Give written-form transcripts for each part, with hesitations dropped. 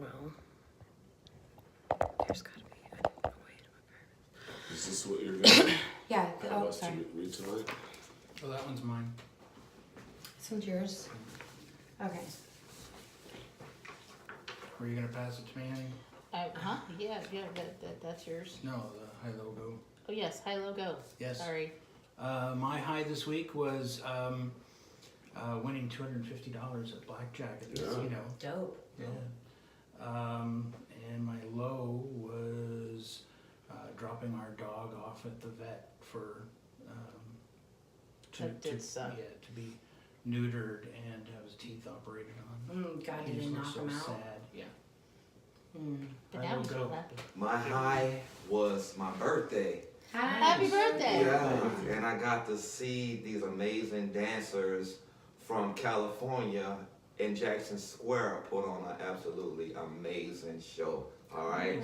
Well, there's gotta be. Oh, wait. Is this what you're gonna Yeah. have Oh, us to sorry. read tonight? Oh, that one's mine. This one's yours. Okay. Were you gonna pass it to me, Annie? Yeah, that's yours. No, the high logo. Oh, yes, high low go. Yes. Sorry. My high this week was winning $250 at blackjack at the Yeah. casino. Dope. Yeah. And my low was dropping our dog off at the vet for That did suck. Yeah, to be neutered and have his teeth operated on. God, He did they just knock looked him so out? sad. Yeah. But High now low he's go. real happy. My high was my birthday. Happy birthday! Yeah, and I got to see these amazing dancers from California in Jackson Square put on an absolutely amazing show. All right,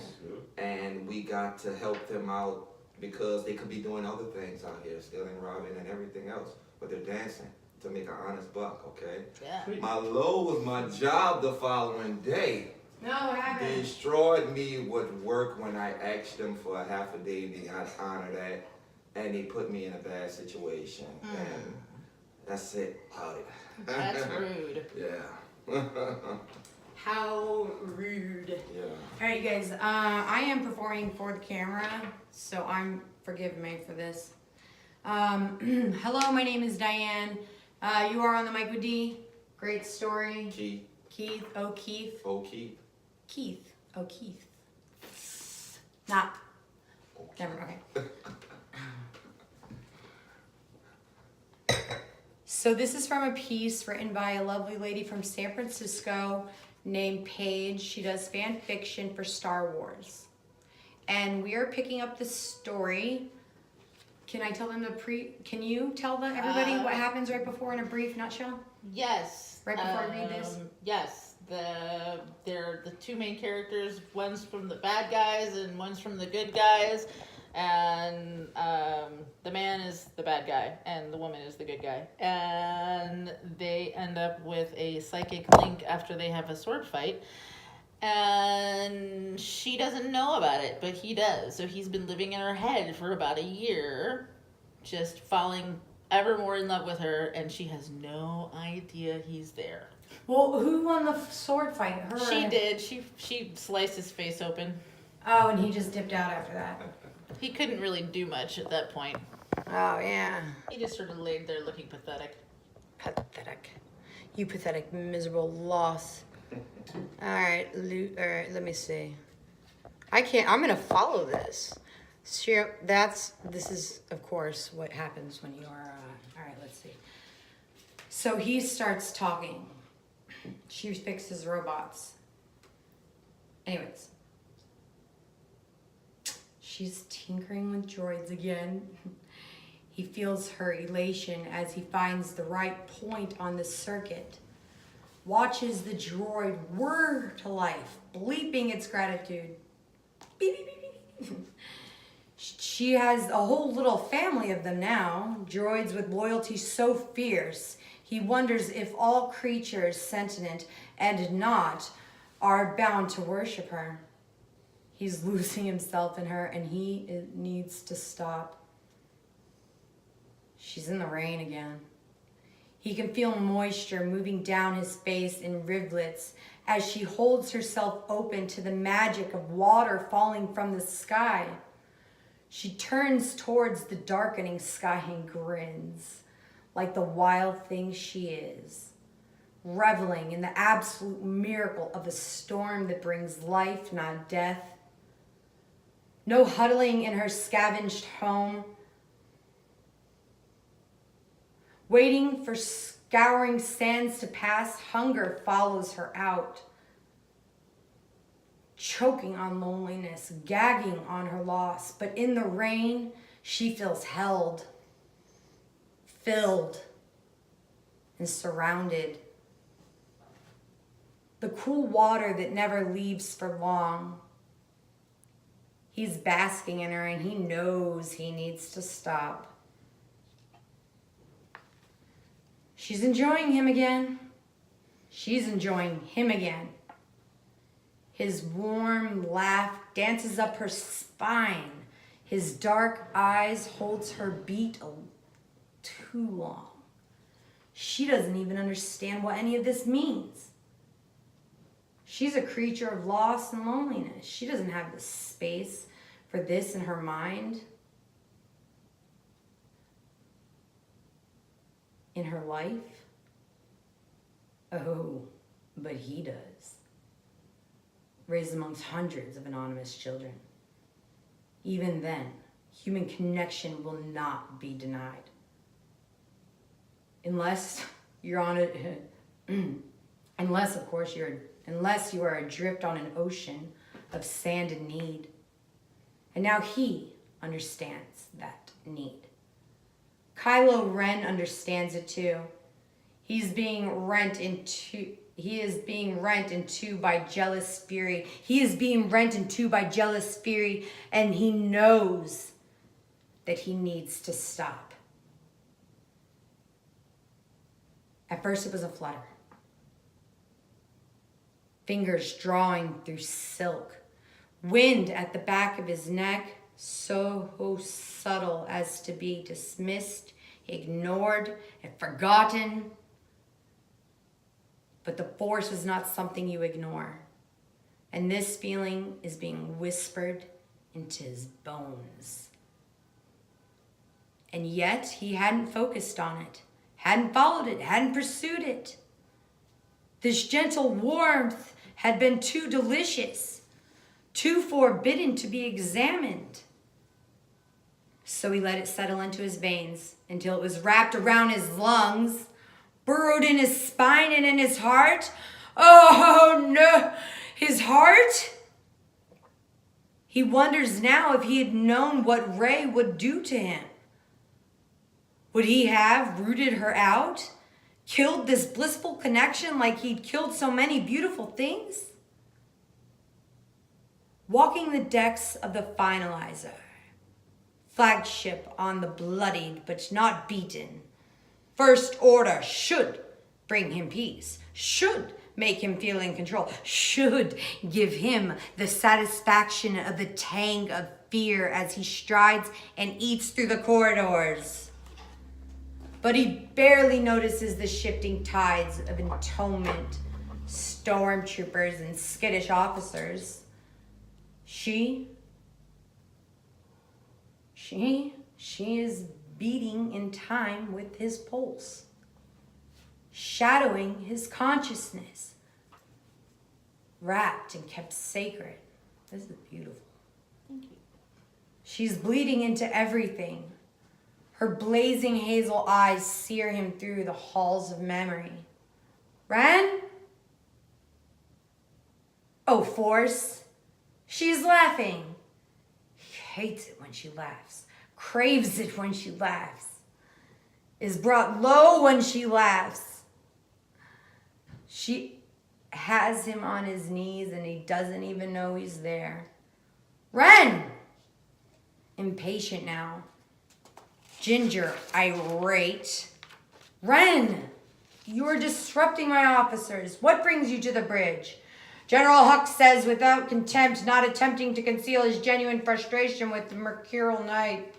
and we got to help them out because they could be doing other things out here, stealing, robbing, and everything else, but they're dancing to make an honest buck. Okay. Yeah. My low was my job the following day. No, what happened? Destroyed me with work when I asked them for a half a day to honor that, and they put me in a bad situation. And that's it. That's rude. Yeah. How rude. Yeah. All right, you guys. I am performing for the camera, so forgive me for this. Hello, my name is Diane. You are on the mic with D. Great story. Keith O'Keefe. O'Keefe. Keith O'Keefe. Not. Never. Okay. So this is from a piece written by a lovely lady from San Francisco named Paige. She does fan fiction for Star Wars. And we are picking up the story. Can I tell them can you tell everybody what happens right before in a brief nutshell? Yes. Right before I read this? Yes. They're the two main characters. One's from the bad guys and one's from the good guys. And the man is the bad guy and the woman is the good guy. And they end up with a psychic link after they have a sword fight. And she doesn't know about it, but he does. So he's been living in her head for about a year, just falling ever more in love with her, and she has no idea he's there. Well, who won the sword fight? Her? She did. She sliced his face open. Oh, and he just dipped out after that. He couldn't really do much at that point. Oh, yeah. He just sort of laid there looking pathetic. Pathetic. You pathetic, miserable loss. All right, let me see. I'm going to follow this. Sure, this is, of course, what happens when you are, all right, let's see. So he starts talking. She fixes robots. Anyways. She's tinkering with droids again. He feels her elation as he finds the right point on the circuit. Watches the droid whir to life, bleeping its gratitude. Beep, beep, beep, beep. She has a whole little family of them now, droids with loyalty so fierce, he wonders if all creatures sentient and not are bound to worship her. He's losing himself in her and he needs to stop. She's in the rain again. He can feel moisture moving down his face in rivulets as she holds herself open to the magic of water falling from the sky. She turns towards the darkening sky and grins like the wild thing she is, reveling in the absolute miracle of a storm that brings life, not death. No huddling in her scavenged home, waiting for scouring sands to pass. Hunger follows her out, choking on loneliness, gagging on her loss. But in the rain, she feels held, filled, and surrounded. The cool water that never leaves for long. He's basking in her and he knows he needs to stop. She's enjoying him again. She's enjoying him again. His warm laugh dances up her spine. His dark eyes holds her beat too long. She doesn't even understand what any of this means. She's a creature of loss and loneliness. She doesn't have the space for this in her mind, in her life. Oh, but he does. Raised amongst hundreds of anonymous children. Even then, human connection will not be denied. Unless you're on it, unless of course unless you are adrift on an ocean of sand and need. And now he understands that need. Kylo Ren understands it too. He is being rent in two by jealous fury. He is being rent in two by jealous fury, and he knows that he needs to stop. At first it was a flutter. Fingers drawing through silk. Wind at the back of his neck, so subtle as to be dismissed, ignored, and forgotten. But the force is not something you ignore. And this feeling is being whispered into his bones. And yet he hadn't focused on it, hadn't followed it, hadn't pursued it. This gentle warmth had been too delicious, too forbidden to be examined. So he let it settle into his veins until it was wrapped around his lungs, burrowed in his spine and in his heart. Oh no, his heart? He wonders now if he had known what Rey would do to him. Would he have rooted her out? Killed this blissful connection like he'd killed so many beautiful things? Walking the decks of the Finalizer, flagship on the bloodied but not beaten. First Order should bring him peace, should make him feel in control, should give him the satisfaction of the tang of fear as he strides and eats through the corridors. But he barely notices the shifting tides of entombment, stormtroopers and skittish officers. She is beating in time with his pulse, shadowing his consciousness, wrapped and kept sacred. This is beautiful. Thank you. She's bleeding into everything. Her blazing hazel eyes sear him through the halls of memory. Ren? Oh, Force. She's laughing. He hates it when she laughs. Craves it when she laughs. Is brought low when she laughs. She has him on his knees and he doesn't even know he's there. Ren! Impatient now. Ginger, irate. Ren! You're disrupting my officers. What brings you to the bridge? General Hux says without contempt, not attempting to conceal his genuine frustration with the Mercurial Knight.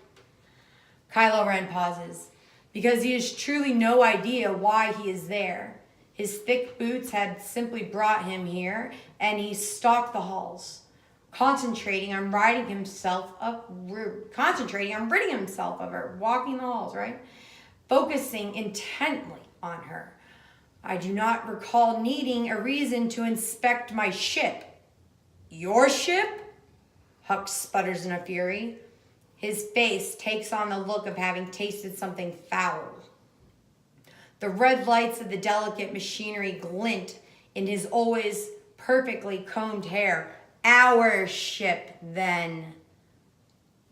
Kylo Ren pauses, because he has truly no idea why he is there. His thick boots had simply brought him here, and he stalked the halls, concentrating on ridding himself of her, walking the halls, right? Focusing intently on her. I do not recall needing a reason to inspect my ship. Your ship? Hux sputters in a fury. His face takes on the look of having tasted something foul. The red lights of the delicate machinery glint in his always perfectly combed hair. Our ship, then.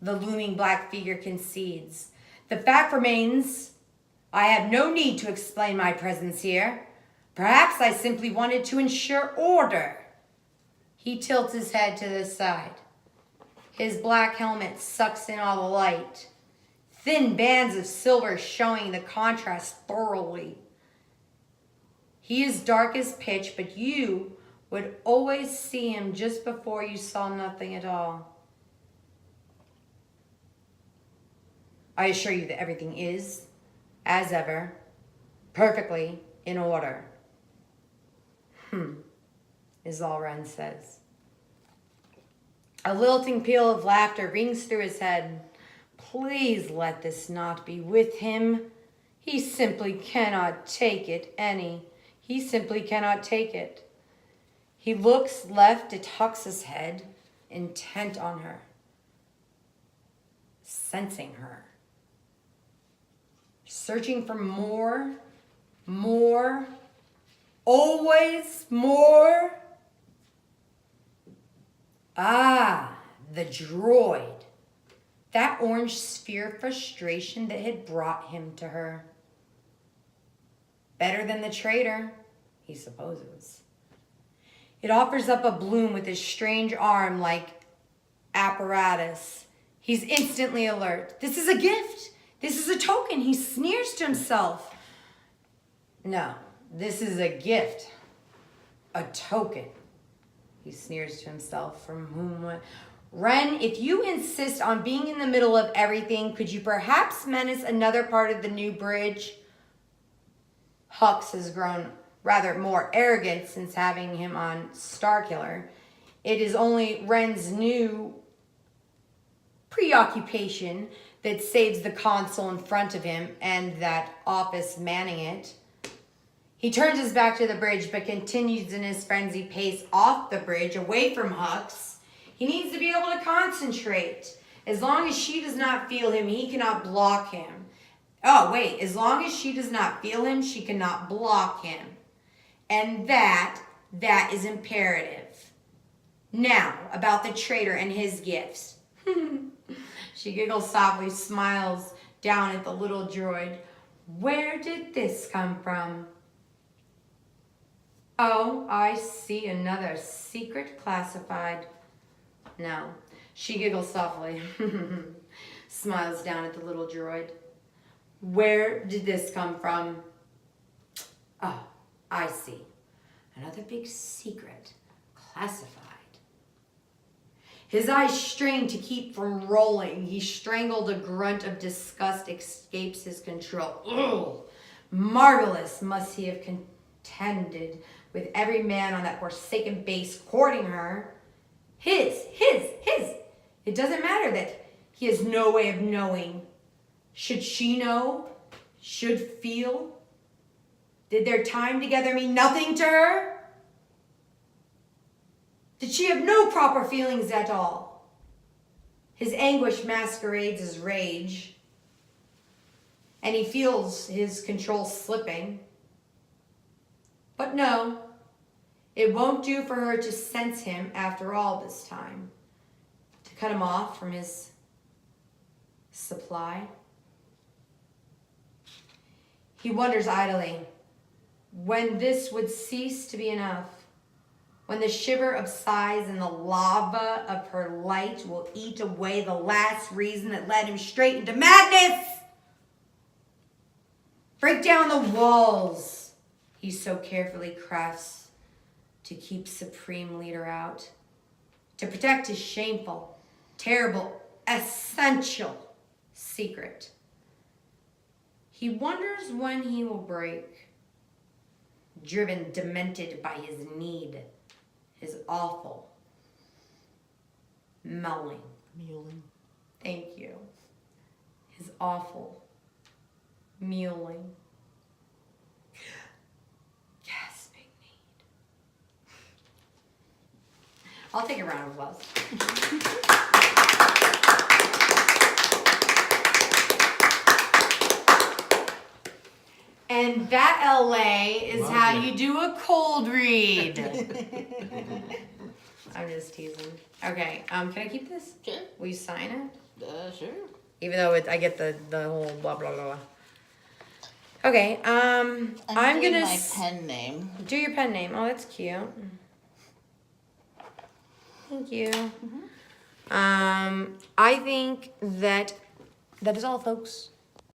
The looming black figure concedes. The fact remains, I have no need to explain my presence here. Perhaps I simply wanted to ensure order. He tilts his head to the side. His black helmet sucks in all the light. Thin bands of silver showing the contrast thoroughly. He is dark as pitch, but you would always see him just before you saw nothing at all. I assure you that everything is, as ever, perfectly in order. Is all Ren says. A lilting peal of laughter rings through his head. Please let this not be with him. He simply cannot take it, He simply cannot take it. He looks left at Hux's head, intent on her, sensing her, searching for more, always more. Ah, the droid. That orange sphere of frustration that had brought him to her. Better than the traitor, he supposes. It offers up a bloom with his strange arm like apparatus. He's instantly alert. This is a gift. This is a token. He sneers to himself. No, this is a gift. A token. He sneers to himself. From whom? Ren, if you insist on being in the middle of everything, could you perhaps menace another part of the new bridge? Hux has grown rather more arrogant since having him on Starkiller. It is only Ren's new preoccupation that saves the console in front of him and that office manning it. He turns his back to the bridge but continues in his frenzied pace off the bridge, away from Hux. He needs to be able to concentrate. As long as she does not feel him, he cannot block him. Oh, wait. As long as she does not feel him, she cannot block him. And that is imperative. Now, about the traitor and his gifts. She giggles softly, smiles down at the little droid. Where did this come from? Oh, I see another secret classified. No. She giggles softly, smiles down at the little droid. Where did this come from? Oh, I see. Another big secret, classified. His eyes strain to keep from rolling. He strangled. A grunt of disgust escapes his control. Ugh! Marvelous must he have contended with every man on that forsaken base courting her. His. It doesn't matter that he has no way of knowing. Should she know? Should feel? Did their time together mean nothing to her? Did she have no proper feelings at all? His anguish masquerades as rage, and he feels his control slipping. But no, it won't do for her to sense him after all this time, to cut him off from his supply. He wonders idly when this would cease to be enough, when the shiver of sighs and the lava of her light will eat away the last reason that led him straight into madness. Break down the walls he so carefully crafts to keep Supreme Leader out, to protect his shameful, terrible, essential secret. He wonders when he will break, driven, demented by his need, his awful mewling. Thank you. His awful mewling. Gasping need. I'll take a round of applause. And that, LA, is Love how it. you do a cold read. I'm just teasing. Okay, can I keep this? Okay. Will you sign it? Sure. Even though I get the whole blah blah blah. Okay, I'm doing gonna my pen name. do your pen name. Oh, that's cute. Thank you. I think that is all, folks.